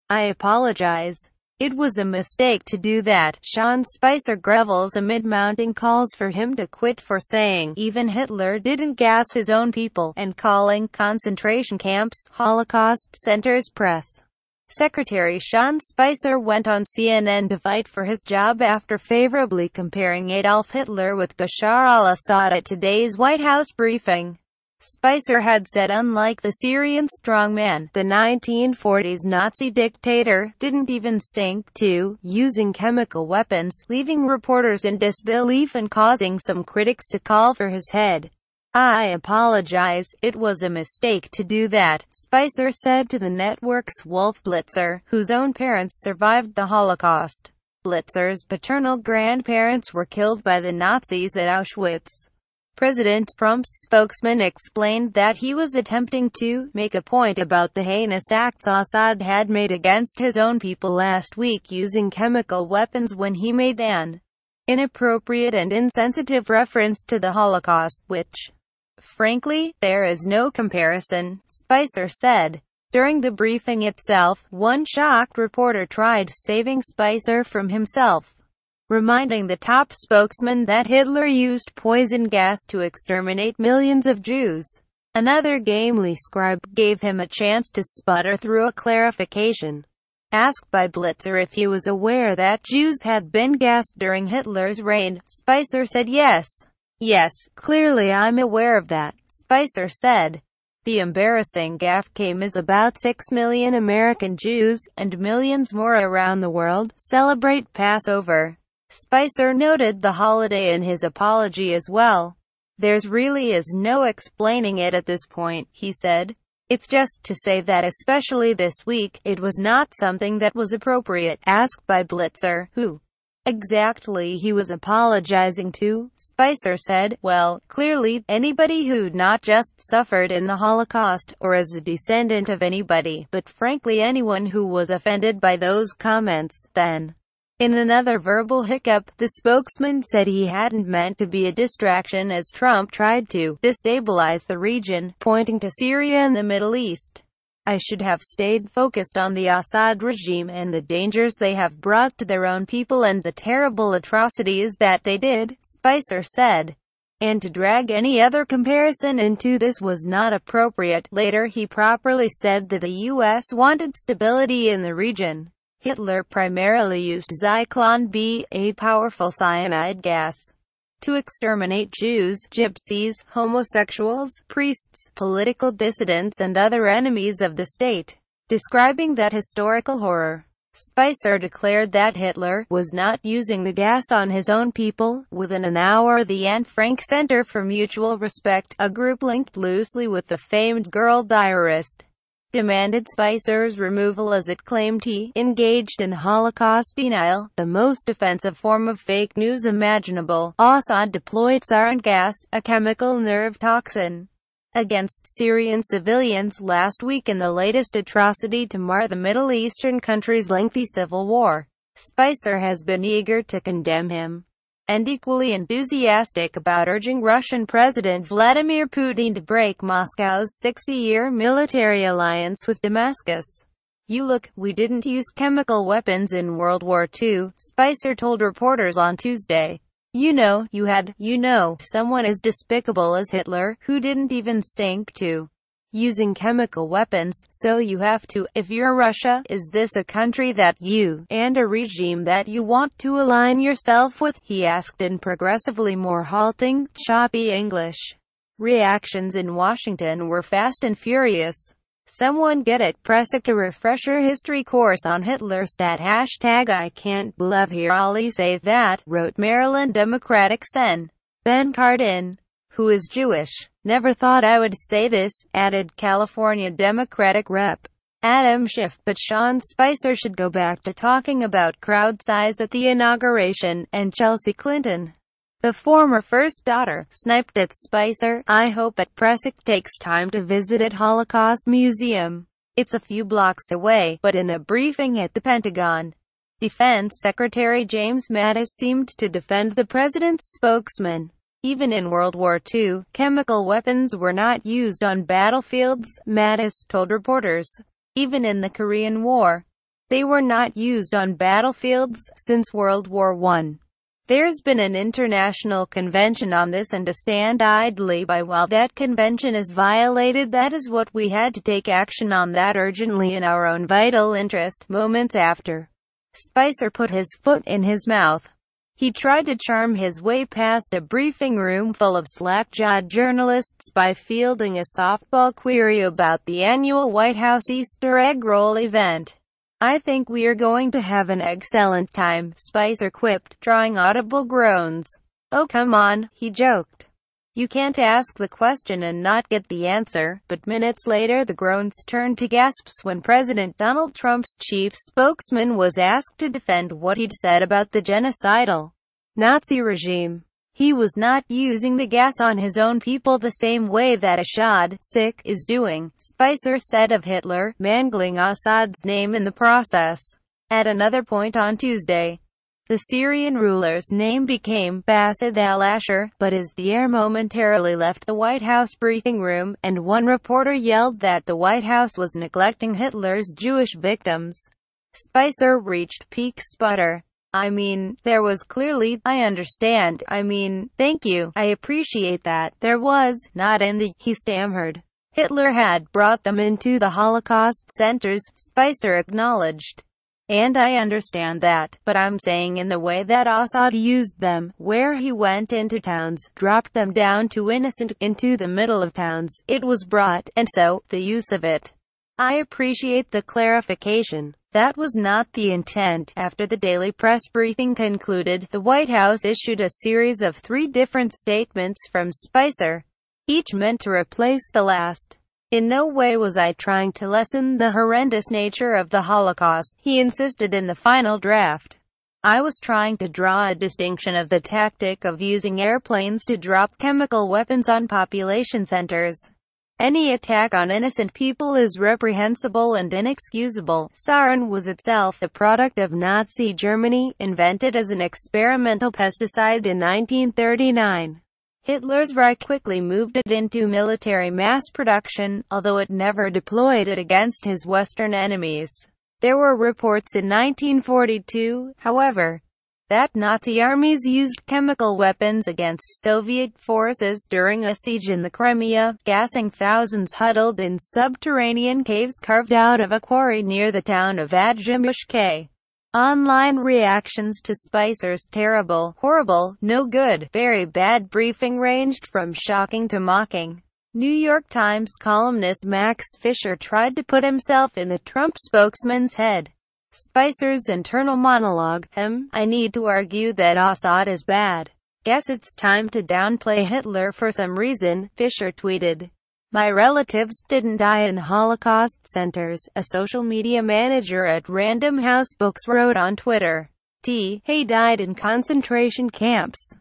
I apologize. It was a mistake to do that. Sean Spicer grovels amid mounting calls for him to quit for saying even Hitler didn't gas his own people, and calling concentration camps Holocaust centers. Press Secretary Sean Spicer went on CNN to fight for his job after favorably comparing Adolf Hitler with Bashar al-Assad at today's White House briefing. Spicer had said unlike the Syrian strongman, the 1940s Nazi dictator didn't even sink to using chemical weapons, leaving reporters in disbelief and causing some critics to call for his head. I apologize, it was a mistake to do that, Spicer said to the network's Wolf Blitzer, whose own parents survived the Holocaust. Blitzer's paternal grandparents were killed by the Nazis at Auschwitz. President Trump's spokesman explained that he was attempting to make a point about the heinous acts Assad had made against his own people last week using chemical weapons when he made an inappropriate and insensitive reference to the Holocaust, which, frankly, there is no comparison, Spicer said. During the briefing itself, one shocked reporter tried saving Spicer from himself, reminding the top spokesman that Hitler used poison gas to exterminate millions of Jews. Another gamely scribe gave him a chance to sputter through a clarification. Asked by Blitzer if he was aware that Jews had been gassed during Hitler's reign, Spicer said yes. Yes, clearly I'm aware of that, Spicer said. The embarrassing gaffe came as about 6 million American Jews, and millions more around the world, celebrate Passover. Spicer noted the holiday in his apology as well. There's really is no explaining it at this point, he said. It's just to say that especially this week, it was not something that was appropriate. Asked by Blitzer, who exactly he was apologizing to, Spicer said, well, clearly, anybody who'd not just suffered in the Holocaust, or as a descendant of anybody, but frankly anyone who was offended by those comments, then. In another verbal hiccup, the spokesman said he hadn't meant to be a distraction as Trump tried to destabilize the region, pointing to Syria and the Middle East. I should have stayed focused on the Assad regime and the dangers they have brought to their own people and the terrible atrocities that they did, Spicer said. And to drag any other comparison into this was not appropriate. Later he properly said that the U.S. wanted stability in the region. Hitler primarily used Zyklon B, a powerful cyanide gas, to exterminate Jews, gypsies, homosexuals, priests, political dissidents and other enemies of the state. Describing that historical horror, Spicer declared that Hitler was not using the gas on his own people. Within an hour, the Anne Frank Center for Mutual Respect, a group linked loosely with the famed girl diarist, demanded Spicer's removal as it claimed he engaged in Holocaust denial, the most offensive form of fake news imaginable. Assad deployed sarin gas, a chemical nerve toxin, against Syrian civilians last week in the latest atrocity to mar the Middle Eastern country's lengthy civil war. Spicer has been eager to condemn him, and equally enthusiastic about urging Russian President Vladimir Putin to break Moscow's 60-year military alliance with Damascus. You look, we didn't use chemical weapons in World War II, Spicer told reporters on Tuesday. You know, someone as despicable as Hitler, who didn't even sink to using chemical weapons, so you have to. If you're Russia, is this a country that you, and a regime that you want to align yourself with? He asked in progressively more halting, choppy English. Reactions in Washington were fast and furious. Someone get it, Presic a refresher history course on Hitler stat hashtag I can't believe here Ollie say that, wrote Maryland Democratic Sen. Ben Cardin, who is Jewish. Never thought I would say this, added California Democratic Rep. Adam Schiff. But Sean Spicer should go back to talking about crowd size at the inauguration, and Chelsea Clinton, the former first daughter, sniped at Spicer. I hope at Presic takes time to visit at Holocaust Museum. It's a few blocks away. But in a briefing at the Pentagon, Defense Secretary James Mattis seemed to defend the president's spokesman. Even in World War II, chemical weapons were not used on battlefields, Mattis told reporters. Even in the Korean War, They were not used on battlefields since World War I. There's been an international convention on this, and to stand idly by while that convention is violated, that is what we had to take action on that urgently in our own vital interest. Moments after Spicer put his foot in his mouth, he tried to charm his way past a briefing room full of slack-jawed journalists by fielding a softball query about the annual White House Easter egg roll event. "I think we are going to have an excellent time," Spicer quipped, drawing audible groans. "Oh come on," he joked. "You can't ask the question and not get the answer." But minutes later the groans turned to gasps when President Donald Trump's chief spokesman was asked to defend what he'd said about the genocidal Nazi regime. He was not using the gas on his own people the same way that Assad, sick, is doing, Spicer said of Hitler, mangling Assad's name in the process. At another point on Tuesday, the Syrian ruler's name became Bassad al-Ashir, but as the air momentarily left the White House briefing room, and one reporter yelled that the White House was neglecting Hitler's Jewish victims, Spicer reached peak sputter. "I mean, there was clearly, I understand, I mean, thank you, I appreciate that, there was, not in the," he stammered. "Hitler had brought them into the Holocaust centers," Spicer acknowledged. "And I understand that, but I'm saying in the way that Assad used them, where he went into towns, dropped them down to innocent, into the middle of towns, it was brought, and so, the use of it. I appreciate the clarification. That was not the intent." After the daily press briefing concluded, the White House issued a series of 3 different statements from Spicer, each meant to replace the last. "In no way was I trying to lessen the horrendous nature of the Holocaust," he insisted in the final draft. "I was trying to draw a distinction of the tactic of using airplanes to drop chemical weapons on population centers. Any attack on innocent people is reprehensible and inexcusable." Sarin was itself a product of Nazi Germany, invented as an experimental pesticide in 1939. Hitler's Reich quickly moved it into military mass production, although it never deployed it against his Western enemies. There were reports in 1942, however, that Nazi armies used chemical weapons against Soviet forces during a siege in the Crimea, gassing thousands huddled in subterranean caves carved out of a quarry near the town of Adjumushke. Online reactions to Spicer's terrible, horrible, no good, very bad briefing ranged from shocking to mocking. New York Times columnist Max Fisher tried to put himself in the Trump spokesman's head. Spicer's internal monologue, "I need to argue that Assad is bad. Guess it's time to downplay Hitler for some reason," Fisher tweeted. "My relatives didn't die in Holocaust centers," a social media manager at Random House Books wrote on Twitter. He died in concentration camps.